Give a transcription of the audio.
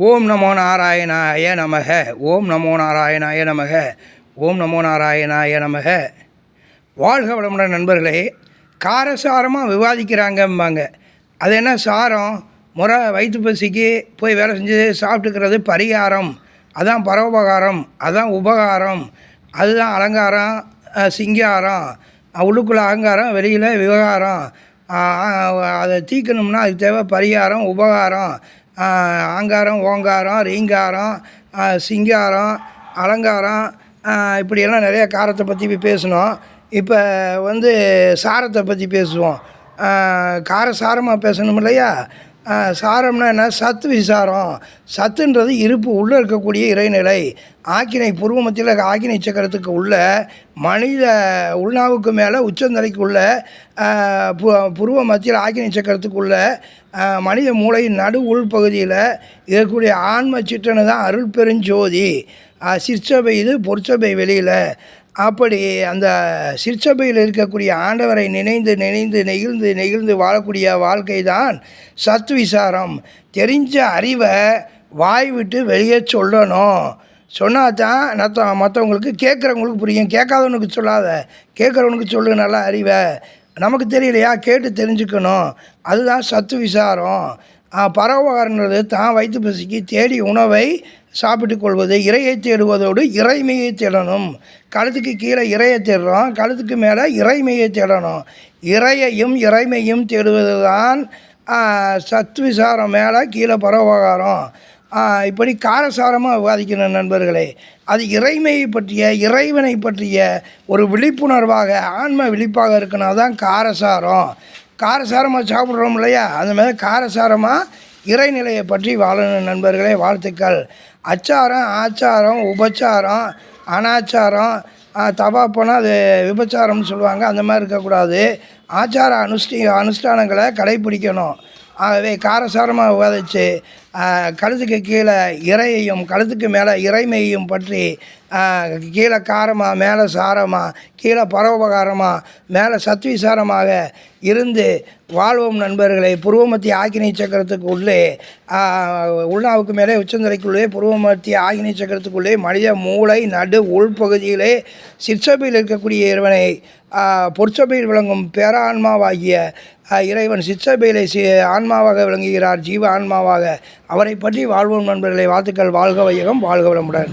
ஓம் நமோ நாராயணாய நமக. ஓம் நமோ நாராயணாய நமக. ஓம் நமோ நாராயணாய நமக. வாழ்க வளமுடன் நண்பர்களே. காரசாரமாக விவாதிக்கிறாங்கம்பாங்க. அது என்ன சாரம்? முறை வயிற்று பசிக்கு போய் வேலை செஞ்சு சாப்பிட்டுக்கிறது பரிகாரம், அதான் பரோபகாரம், அதான் உபகாரம், அதுதான் அலங்காரம், சிங்காரம், உள்ளுக்குள்ளே அலங்காரம், வெளியில் விவகாரம். அதை தீர்க்கணும்னா அதுக்கு தேவை பரிகாரம், உபகாரம், ஆங்காரம், ஓங்காரம், ரீங்காரம், சிங்காரம், அலங்காரம், இப்படியெல்லாம் நிறைய காரத்தை பற்றி பேசணும். இப்போ சாரத்தை பற்றி பேசுவோம். காரசாரமாக பேசணும் இல்லையா? சாரம்னா என்ன? சத்து விசாரம். சத்துன்றது இருப்பு உள்ளே இருக்கக்கூடிய இறைநிலை. ஆக்கினை பூர்வ மத்தியில் ஆக்கினை சக்கரத்துக்கு உள்ள மனித உள்நாவுக்கு மேலே உச்சந்தலைக்கு உள்ள பூர்வ மத்தியில் ஆக்கினை சக்கரத்துக்கு உள்ள மனித மூளையின் நடு உள்பகுதியில் இருக்கக்கூடிய ஆன்ம சிற்றனை தான் அருள் பெருஞ்சோதி. சிற்சபை இது, பொற்சபை வெளியில். அப்படி அந்த சிற்சபையில் இருக்கக்கூடிய ஆண்டவரை நினைந்து நினைந்து நெகிழ்ந்து நெகிழ்ந்து வாழக்கூடிய வாழ்க்கை தான் சத் விசாரம். தெரிஞ்ச அறிவை வாய் விட்டு வெளியே சொல்லணும். சொன்னால் தான் மற்றவங்களுக்கு கேட்குறவங்களுக்கு புரியும். கேட்காதவனுக்கு சொல்லாத, கேட்குறவனுக்கு சொல்லு நல்லா அறிவை. நமக்கு தெரியலையா, கேட்டு தெரிஞ்சுக்கணும். அதுதான் சத்து விசாரம். பரோபகாரன்றது தான் வயிற்று பசிக்கு தேடி உணவை சாப்பிட்டு கொள்வது. இறையை தேடுவதோடு இறைமையை தேடணும். கழுத்துக்கு கீழே இறையை தேடுறோம், கழுத்துக்கு மேலே இறைமையை தேடணும். இறையையும் இறைமையும் தேடுவது தான் சத்து விசாரம், மேலே கீழே பரோபகாரம். இப்படி காரசாரமாக விவாதிக்கணும் நண்பர்களே. அது இறைமையை பற்றிய, இறைவனை பற்றிய ஒரு விழிப்புணர்வாக, ஆன்ம விழிப்பாக இருக்கணும். அதுதான் காரசாரம். காரசாரமாக சாப்பிட்றோம் இல்லையா, அந்த மாதிரி காரசாரமாக இறைநிலையை பற்றி வாழணும் நண்பர்களே. வாழ்த்துக்கள். அச்சாரம், ஆச்சாரம், உபச்சாரம், அனாச்சாரம், தவா போனால் அது விபச்சாரம்னு சொல்லுவாங்க. அந்த மாதிரி இருக்கக்கூடாது. ஆச்சார அனுஷ்டானங்களை கடைப்பிடிக்கணும். ஆகவே காரசாரமாக விவாதித்து கழுத்துக்கு கீழே இறையையும் கழுத்துக்கு மேலே இறைமையையும் பற்றி, கீழே காரமாக மேலே சாரமாக, கீழே பரோபகாரமாக மேலே சத்விசாரமாக இருந்து வாழ்வோம் நண்பர்களை. புருவமத்திய ஆக்கினை சக்கரத்துக்கு உள்ளே, உள்நாவுக்கு மேலே உச்சந்தலைக்குள்ளே புருவமத்திய ஆக்கினை சக்கரத்துக்குள்ளே மனித மூளை நடு உள்பகுதியிலே சிற்சபையில் இருக்கக்கூடிய இறைவனை, பொற்சபையில் விளங்கும் பேரான்மாவாகிய இறைவன் சிற்சபையிலே ஆன்மாவாக விளங்குகிறார், ஜீவ ஆன்மாவாக. அவரை பற்றி வாழ்வோம் நண்பர்களை. வாழ்த்துக்கள். வாழ்க வையகம், வாழ்க வளமுடன்.